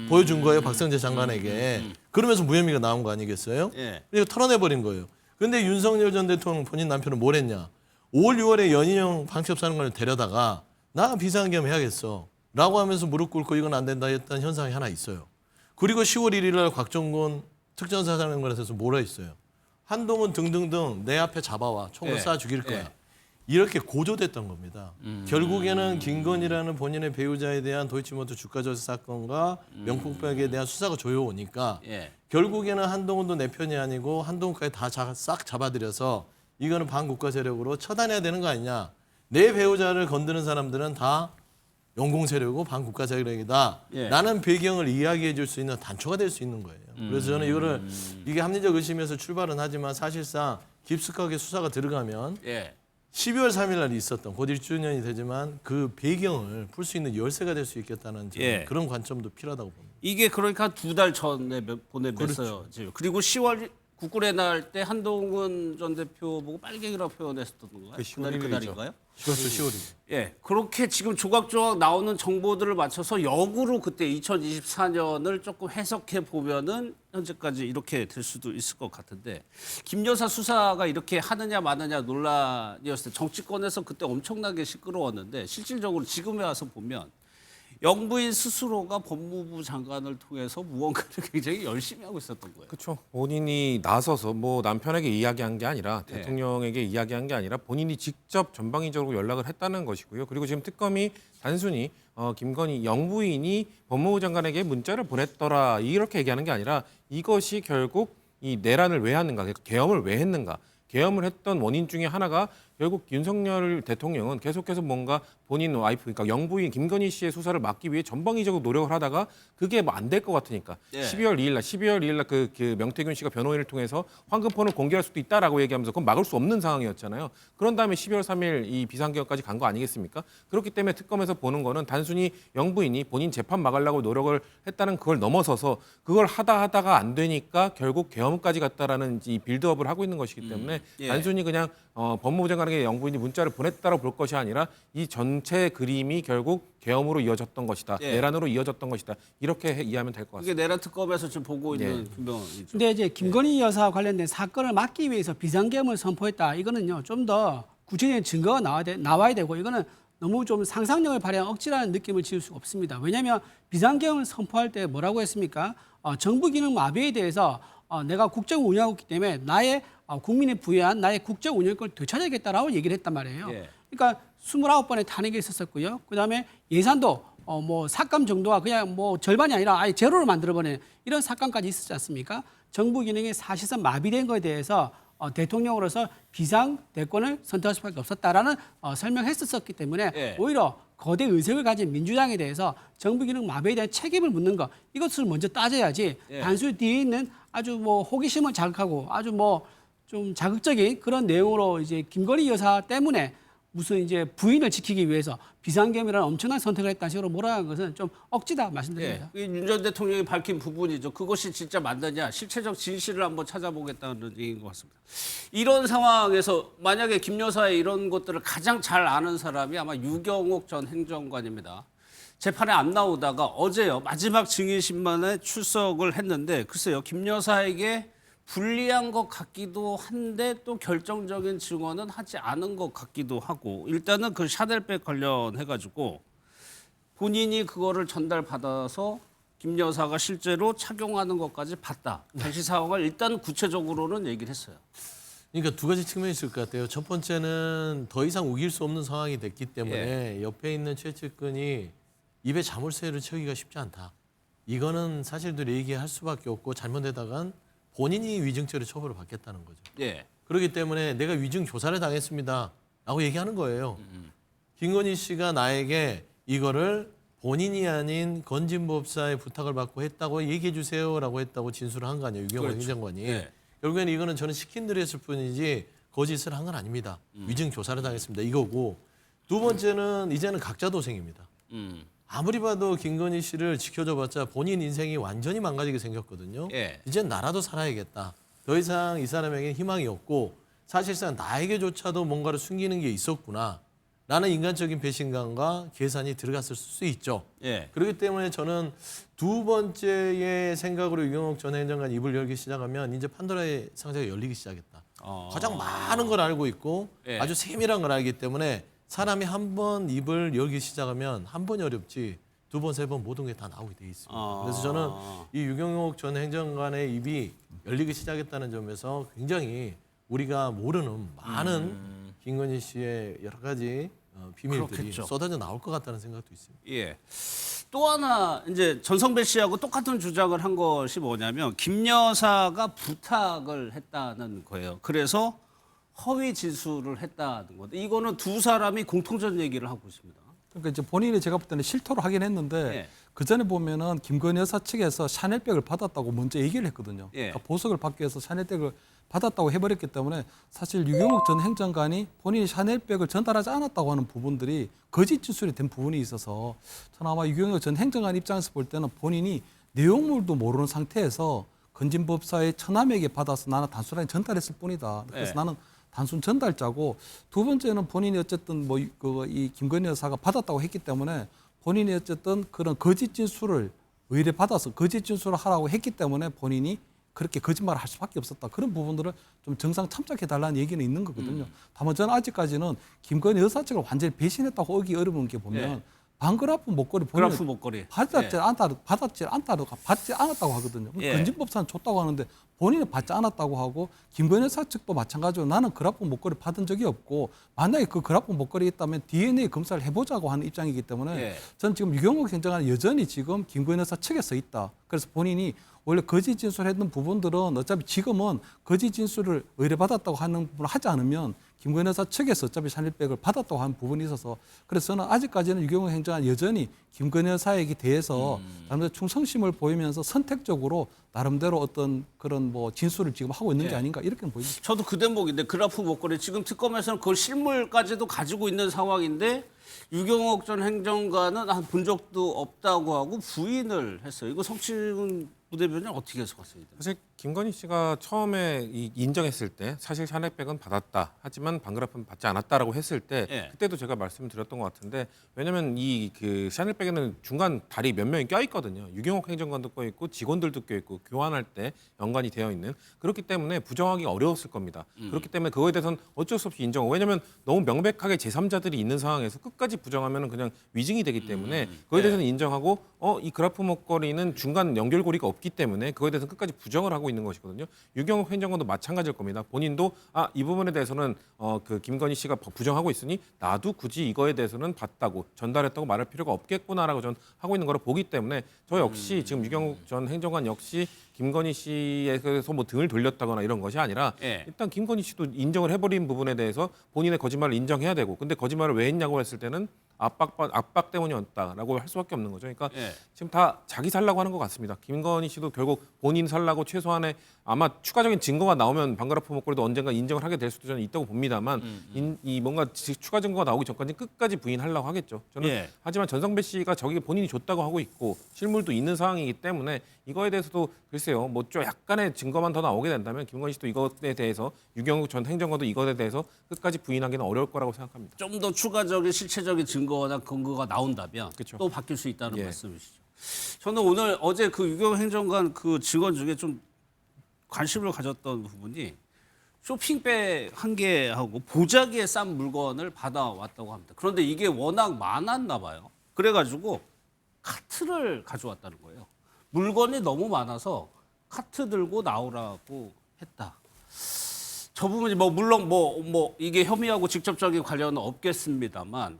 보여준 거예요. 박성재 장관에게. 그러면서 무혐의가 나온 거 아니겠어요? 예. 그러니까 털어내버린 거예요. 근데 윤석열 전 대통령 본인 남편은 뭘 했냐. 5월 6월에 연희영 방첩사령관을 데려다가 나 비상겸 해야겠어. 라고 하면서 무릎 꿇고 이건 안 된다 했던 현상이 하나 있어요. 그리고 10월 1일 날 곽종곤 특전사령관에서 뭐라 했어요. 한동훈 등등등 내 앞에 잡아와 총을 예. 쏴 죽일 거야. 예. 이렇게 고조됐던 겁니다. 결국에는 김건희라는 본인의 배우자에 대한 도이치모터 주가 조작 사건과 명품백에 대한 수사가 조여오니까 예. 결국에는 한동훈도 내 편이 아니고 한동훈까지 다 싹 잡아들여서 이거는 반국가 세력으로 처단해야 되는 거 아니냐. 내 배우자를 건드는 사람들은 다 영공 세력이고 반국가 세력이다. 예. 라는 배경을 이야기해 줄 수 있는 단초가 될 수 있는 거예요. 그래서 저는 이거를 이게 합리적 의심에서 출발은 하지만 사실상 깊숙하게 수사가 들어가면 예. 12월 3일 날 있었던 곧 1주년이 되지만 그 배경을 풀 수 있는 열쇠가 될 수 있겠다는 저는 예. 그런 관점도 필요하다고 봅니다. 이게 그러니까 2달 전에 보냈어요. 그렇죠. 지금. 그리고 10월 국군의 날 때 한동훈 전 대표 보고 빨갱이라고 표현했었던 건가요? 그 10월 그날이 1일이죠. 그날인가요? 10월이죠. 예, 그렇게 지금 조각조각 나오는 정보들을 맞춰서 역으로 그때 2024년을 조금 해석해 보면은 현재까지 이렇게 될 수도 있을 것 같은데 김 여사 수사가 이렇게 하느냐 마느냐 논란이었을 때 정치권에서 그때 엄청나게 시끄러웠는데 실질적으로 지금에 와서 보면 영부인 스스로가 법무부 장관을 통해서 무언가를 굉장히 열심히 하고 있었던 거예요. 그렇죠. 본인이 나서서 뭐 남편에게 이야기한 게 아니라 네. 대통령에게 이야기한 게 아니라 본인이 직접 전방위적으로 연락을 했다는 것이고요. 그리고 지금 특검이 단순히 김건희 영부인이 법무부 장관에게 문자를 보냈더라 이렇게 얘기하는 게 아니라 이것이 결국 이 내란을 왜 하는가, 그러니까 계엄을 왜 했는가. 계엄을 했던 원인 중에 하나가 결국 윤석열 대통령은 계속해서 뭔가 본인 와이프, 그러니까 영부인 김건희 씨의 수사를 막기 위해 전방위적으로 노력을 하다가 그게 뭐 안 될 것 같으니까 예. 12월 2일 날 그 명태균 씨가 변호인을 통해서 황금폰을 공개할 수도 있다라고 얘기하면서 그건 막을 수 없는 상황이었잖아요. 그런 다음에 12월 3일 이 비상계엄까지 간 거 아니겠습니까? 그렇기 때문에 특검에서 보는 거는 단순히 영부인이 본인 재판 막으려고 노력을 했다는 그걸 넘어서서 그걸 하다가 안 되니까 결국 계엄까지 갔다라는 이 빌드업을 하고 있는 것이기 때문에 예. 단순히 그냥 법무부 장관에게 영부인이 문자를 보냈다고 볼 것이 아니라 이 전체 그림이 결국 계엄으로 이어졌던 것이다. 예. 내란으로 이어졌던 것이다. 이렇게 이해하면 될 것 그게 같습니다. 내란 특검에서 지금 보고 있는 분명이죠. 근데 이제 김건희 여사 관련된 사건을 막기 위해서 비상계엄을 선포했다. 이거는요 좀 더 구체적인 증거가 나와야 되고 이거는 너무 좀 상상력을 발휘한 억지라는 느낌을 지울 수가 없습니다. 왜냐하면 비상계엄을 선포할 때 뭐라고 했습니까? 정부 기능 마비에 대해서 내가 국정 운영하고 있기 때문에 나의 국민에 부여한 나의 국정 운영권을 되찾아야겠다라고 얘기를 했단 말이에요. 예. 그러니까 29번의 탄핵이 있었었고요. 그다음에 예산도 뭐 삭감 정도가 그냥 뭐 절반이 아니라 아예 제로로 만들어버리는 이런 사건까지 있었지 않습니까? 정부 기능이 사실상 마비된 것에 대해서 대통령으로서 비상 대권을 선택할 수밖에 없었다라는 설명했었기 때문에 예. 오히려 거대 의석을 가진 민주당에 대해서 정부 기능 마비에 대한 책임을 묻는 것 이것을 먼저 따져야지 예. 단순히 뒤에 있는 아주 뭐 호기심을 자극하고 아주 뭐 좀 자극적인 그런 내용으로 이제 김건희 여사 때문에 무슨 이제 부인을 지키기 위해서 비상계엄이라는 엄청난 선택을 했다는 식으로 몰아간 것은 좀 억지다 말씀드립니다. 예, 윤 전 대통령이 밝힌 부분이죠. 그것이 진짜 맞느냐, 실체적 진실을 한번 찾아보겠다는 얘기인 것 같습니다. 이런 상황에서 만약에 김 여사의 이런 것들을 가장 잘 아는 사람이 아마 유경옥 전 행정관입니다. 재판에 안 나오다가 어제요, 마지막 증인신문에 출석을 했는데 글쎄요, 김 여사에게 불리한 것 같기도 한데 또 결정적인 증언은 하지 않은 것 같기도 하고, 일단은 그 샤넬백 관련해가지고 본인이 그거를 전달받아서 김 여사가 실제로 착용하는 것까지 봤다. 당시 상황을 일단 구체적으로는 얘기를 했어요. 그러니까 두 가지 측면이 있을 것 같아요. 첫 번째는 더 이상 우길 수 없는 상황이 됐기 때문에 옆에 있는 최측근이 입에 자물쇠를 채우기가 쉽지 않다. 이거는 사실대로 얘기할 수밖에 없고, 잘못되다간 본인이 위증죄로 처벌을 받겠다는 거죠. 예. 그렇기 때문에 내가 위증 조사를 당했습니다 라고 얘기하는 거예요. 김건희 씨가 나에게 이거를 본인이 아닌 건진법사의 부탁을 받고 했다고 얘기해 주세요라고 했다고 진술을 한 거 아니에요, 유경호 그렇죠. 행정관이. 예. 결국에는 이거는 저는 시킨 대로 했을 뿐이지 거짓을 한 건 아닙니다. 위증 조사를 당했습니다, 이거고. 두 번째는 이제는 각자 도생입니다. 아무리 봐도 김건희 씨를 지켜줘봤자 본인 인생이 완전히 망가지게 생겼거든요. 예. 이젠 나라도 살아야겠다. 더 이상 이 사람에게 희망이 없고, 사실상 나에게조차도 뭔가를 숨기는 게 있었구나 라는 인간적인 배신감과 계산이 들어갔을 수 있죠. 예. 그렇기 때문에 저는 두 번째의 생각으로 유경옥 전 행정관 입을 열기 시작하면 이제 판도라의 상자가 열리기 시작했다. 가장 많은 걸 알고 있고 예. 아주 세밀한 걸 알기 때문에 사람이 한 번 입을 열기 시작하면 한 번이 어렵지 두 번, 세 번 모든 게 다 나오게 돼 있습니다. 그래서 저는 이 유경옥 전 행정관의 입이 열리기 시작했다는 점에서 굉장히 우리가 모르는 많은 김건희 씨의 여러 가지 비밀들이 그렇겠죠. 쏟아져 나올 것 같다는 생각도 있습니다. 예. 또 하나 이제 전성배 씨하고 똑같은 주장을 한 것이 뭐냐면 김 여사가 부탁을 했다는 거예요. 그래서 허위 진술을 했다는 건데, 이거는 두 사람이 공통적 얘기를 하고 있습니다. 그러니까 이제 본인이 제가 볼 때는 실토를 하긴 했는데 예. 그 전에 보면은 김건희 여사 측에서 샤넬백을 받았다고 먼저 얘기를 했거든요. 예. 그러니까 보석을 받기 위해서 샤넬백을 받았다고 해버렸기 때문에 사실 유경옥 전 행정관이 본인이 샤넬백을 전달하지 않았다고 하는 부분들이 거짓 진술이 된 부분이 있어서 저는 아마 유경옥 전 행정관 입장에서 볼 때는 본인이 내용물도 모르는 상태에서 건진법사의 처남에게 받아서 나는 단순하게 전달했을 뿐이다. 그래서 예. 나는 단순 전달자고, 두 번째는 본인이 어쨌든 뭐 이 김건희 여사가 받았다고 했기 때문에 본인이 어쨌든 그런 거짓 진술을 의뢰받아서 거짓 진술을 하라고 했기 때문에 본인이 그렇게 거짓말을 할 수밖에 없었다. 그런 부분들을 좀 정상 참작해달라는 얘기는 있는 거거든요. 다만 저는 아직까지는 김건희 여사 측을 완전히 배신했다고 어기 어려운 게 보면 예. 반그라프 목걸이 그라프 본인은 목걸이. 받지 예. 않았다고 하거든요. 예. 건진법사는 줬다고 하는데 본인은 받지 않았다고 하고, 김건희 여사 측도 마찬가지로 나는 그라프 목걸이 받은 적이 없고, 만약에 그 그라프 목걸이 있다면 DNA 검사를 해보자고 하는 입장이기 때문에 예. 저는 지금 유경옥 행정관은 여전히 지금 김건희 여사 측에 서 있다. 그래서 본인이 원래 거짓 진술했던 부분들은 어차피 지금은 거짓 진술을 의뢰받았다고 하는 부분을 하지 않으면 김건희 여사 측에서 어차피 샤넬백을 받았다고 하는 부분이 있어서, 그래서 저는 아직까지는 유경옥 행정관 여전히 김건희 여사에게 대해서 나름대로 충성심을 보이면서 선택적으로 나름대로 어떤 그런 뭐 진술을 지금 하고 있는 게 예. 아닌가 이렇게 보입니다. 저도 그 대목인데, 그라프 목걸이 지금 특검에서는 그걸 실물까지도 가지고 있는 상황인데 유경옥 전 행정관은 본 적도 없다고 하고 부인을 했어요. 이거 성치훈 부대변인 어떻게 해석하십니까? 사실 김건희 씨가 처음에 인정했을 때 사실 샤넬백은 받았다. 하지만 반그라프는 받지 않았다라고 했을 때 예. 그때도 제가 말씀을 드렸던 것 같은데, 왜냐면 이 그 샤넬백에는 중간 다리 몇 명이 껴 있거든요. 유경옥 행정관도 껴 있고 직원들도 껴 있고 교환할 때 연관이 되어 있는, 그렇기 때문에 부정하기 어려웠을 겁니다. 그렇기 때문에 그거에 대해서는 어쩔 수 없이 인정. 왜냐면 너무 명백하게 제3자들이 있는 상황에서 끝까지 부정하면은 그냥 위증이 되기 때문에 그거에 대해서는 인정하고, 이 그라프 목걸이는 중간 연결고리가 없기 때문에 그거에 대해서 끝까지 부정을 하고 있는 것이거든요. 유경옥 행정관도 마찬가지일 겁니다. 본인도 이 부분에 대해서는 그 김건희 씨가 부정하고 있으니 나도 굳이 이거에 대해서는 봤다고 전달했다고 말할 필요가 없겠구나라고 저는 하고 있는 거를 보기 때문에, 저 역시 지금 유경옥 전 행정관 역시 김건희 씨에서 뭐 등을 돌렸다거나 이런 것이 아니라 예. 일단 김건희 씨도 인정을 해버린 부분에 대해서 본인의 거짓말을 인정해야 되고, 근데 거짓말을 왜 했냐고 했을 때는 압박 때문이었다라고 할 수밖에 없는 거죠. 그러니까 예. 지금 다 자기 살라고 하는 것 같습니다. 김건희 씨도 결국 본인 살라고 최소한의 아마 추가적인 증거가 나오면 방그라프 목걸이도 언젠가 인정을 하게 될 수도 저는 있다고 봅니다만 이 뭔가 추가 증거가 나오기 전까지 끝까지 부인하려고 하겠죠. 저는 예. 하지만 전성배 씨가 저기 본인이 줬다고 하고 있고 실물도 있는 상황이기 때문에 이거에 대해서도 글쎄요. 뭐 좀 약간의 증거만 더 나오게 된다면 김건희 씨도 이것에 대해서 유경욱 전 행정관도 이것에 대해서 끝까지 부인하기는 어려울 거라고 생각합니다. 좀 더 추가적인 실체적인 증거나 근거가 나온다면 그쵸. 또 바뀔 수 있다는 예. 말씀이시죠. 저는 어제 그 유경 행정관 그 직원 중에 좀 관심을 가졌던 부분이 쇼핑백 한 개하고 보자기에 싼 물건을 받아왔다고 합니다. 그런데 이게 워낙 많았나 봐요. 그래가지고 카트를 가져왔다는 거예요. 물건이 너무 많아서 카트 들고 나오라고 했다. 저 부분이 뭐 물론 뭐 이게 혐의하고 직접적인 관련은 없겠습니다만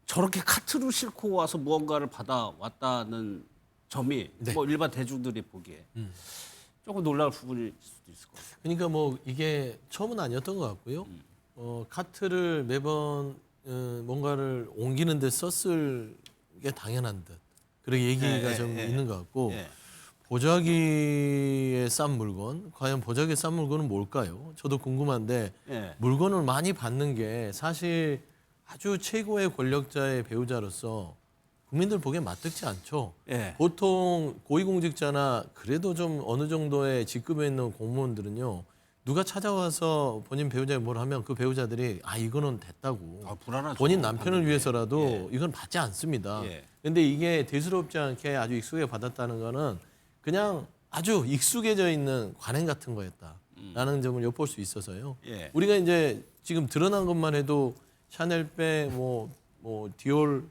저렇게 카트로 싣고 와서 무언가를 받아왔다는 점이 뭐 일반 대중들이 보기에 조금 놀라울 부분일 수도 있을 것 같아요. 그러니까 뭐 이게 처음은 아니었던 것 같고요. 카트를 매번 뭔가를 옮기는 데 썼을 게 당연한 듯. 그런 얘기가 좀 있는 것 같고 예. 보자기에 싼 물건, 과연 보자기에 싼 물건은 뭘까요? 저도 궁금한데 예. 물건을 많이 받는 게 사실 아주 최고의 권력자의 배우자로서 국민들 보기엔 맞득지 않죠. 예. 보통 고위공직자나 그래도 좀 어느 정도의 직급에 있는 공무원들은요. 누가 찾아와서 본인 배우자에 뭘 하면 그 배우자들이 이거는 됐다고. 불안하죠. 본인 남편을 당연히. 위해서라도 예. 이건 받지 않습니다. 예. 근데 이게 대수롭지 않게 아주 익숙하게 받았다는 거는 그냥 아주 익숙해져 있는 관행 같은 거였다라는 점을 엿볼 수 있어서요. 예. 우리가 이제 지금 드러난 것만 해도 샤넬백, 뭐 디올,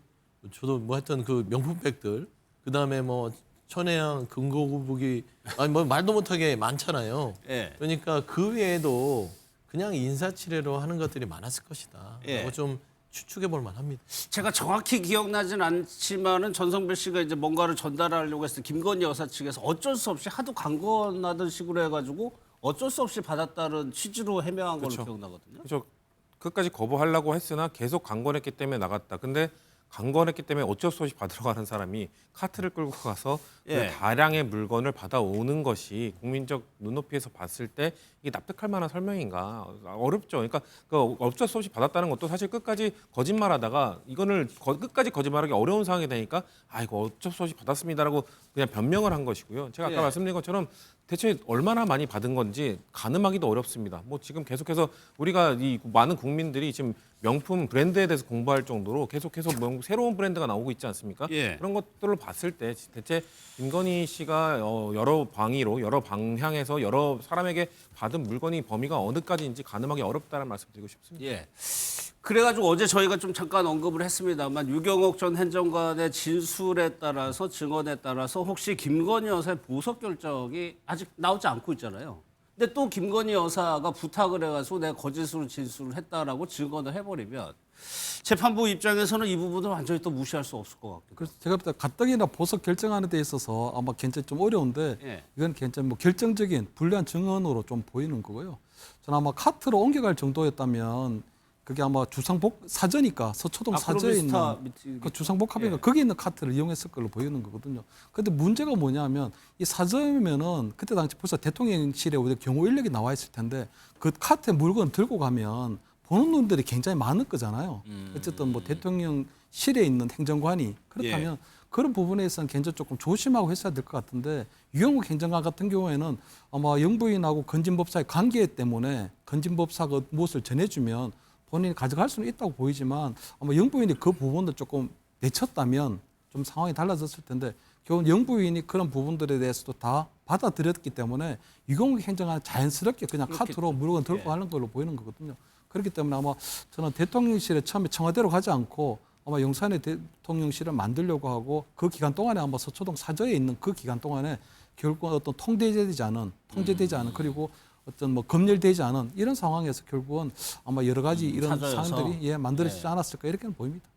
저도 뭐 했던 그 명품백들, 그 다음에 뭐 천혜향, 금고구북이, 뭐 말도 못하게 많잖아요. 예. 그러니까 그 외에도 그냥 인사치레로 하는 것들이 많았을 것이다. 예. 라고 좀 추측해 볼 만합니다. 제가 정확히 기억나진 않지만은 전성배 씨가 이제 뭔가를 전달하려고 했을 때 김건희 여사 측에서 어쩔 수 없이 하도 강권하던 식으로 해가지고 어쩔 수 없이 받았다는 취지로 해명한 걸로 그렇죠. 기억나거든요. 그렇죠. 끝까지 거부하려고 했으나 계속 강권했기 때문에 나갔다. 근데 강권했기 때문에 어쩔 수 없이 받으러 가는 사람이 카트를 끌고 가서 예. 그 다량의 물건을 받아오는 것이 국민적 눈높이에서 봤을 때 이게 납득할 만한 설명인가 어렵죠. 그러니까 그 어쩔 수 없이 받았다는 것도 사실 끝까지 거짓말하다가 이거를 끝까지 거짓말하기 어려운 상황이 되니까 이거 어쩔 수 없이 받았습니다라고 그냥 변명을 한 것이고요. 제가 아까 예. 말씀드린 것처럼 대체 얼마나 많이 받은 건지 가늠하기도 어렵습니다. 뭐 지금 계속해서 우리가 이 많은 국민들이 지금 명품 브랜드에 대해서 공부할 정도로 계속해서 새로운 브랜드가 나오고 있지 않습니까? 예. 그런 것들을 봤을 때 대체 김건희 씨가 여러 방위로 여러 방향에서 여러 사람에게 받은 물건이 범위가 어느까지인지 가늠하기 어렵다는 말씀드리고 싶습니다. 예. 그래가지고 어제 저희가 좀 잠깐 언급을 했습니다만 유경옥 전 행정관의 진술에 따라서 증언에 따라서 혹시 김건희 여사의 보석 결정이 아직 나오지 않고 있잖아요. 근데 또 김건희 여사가 부탁을 해가지고 내가 거짓으로 진술을 했다라고 증언을 해버리면 재판부 입장에서는 이 부분을 완전히 또 무시할 수 없을 것 같고. 그래서 제가 볼 때 가뜩이나 보석 결정하는 데 있어서 아마 굉장히 좀 어려운데 예. 이건 굉장히 뭐 결정적인 불리한 증언으로 좀 보이는 거고요. 저는 아마 카트로 옮겨갈 정도였다면 그게 아마 주상복 사저니까 서초동 사저에 있는 그 주상복합인가 예. 거기 있는 카트를 이용했을 걸로 보이는 거거든요. 근데 문제가 뭐냐면 이 사저면은 그때 당시 벌써 대통령실에 경호 인력이 나와 있을 텐데 그 카트에 물건 들고 가면 보는 놈들이 굉장히 많을 거잖아요. 어쨌든 뭐 대통령실에 있는 행정관이 그렇다면 그런 부분에서는 굉장히 조금 조심하고 했어야 될 것 같은데 유경욱 행정관 같은 경우에는 아마 영부인하고 건진법사의 관계 때문에 건진법사가 무엇을 전해주면 본인이 가져갈 수는 있다고 보이지만 아마 영부인이 그 부분을 조금 내쳤다면 좀 상황이 달라졌을 텐데 결국 영부인이 그런 부분들에 대해서도 다 받아들였기 때문에 유경욱 행정관은 자연스럽게 그냥 카트로 물건 들고 가는 걸로 보이는 거거든요. 그렇기 때문에 아마 저는 대통령실에 처음에 청와대로 가지 않고 아마 용산에 대통령실을 만들려고 하고 그 기간 동안에 아마 서초동 사저에 있는 그 기간 동안에 결국 어떤 통제되지 않은 그리고 어떤 뭐 검열되지 않은 이런 상황에서 결국은 아마 여러 가지 이런 사저여서. 상황들이 만들어지지 않았을까 이렇게는 보입니다.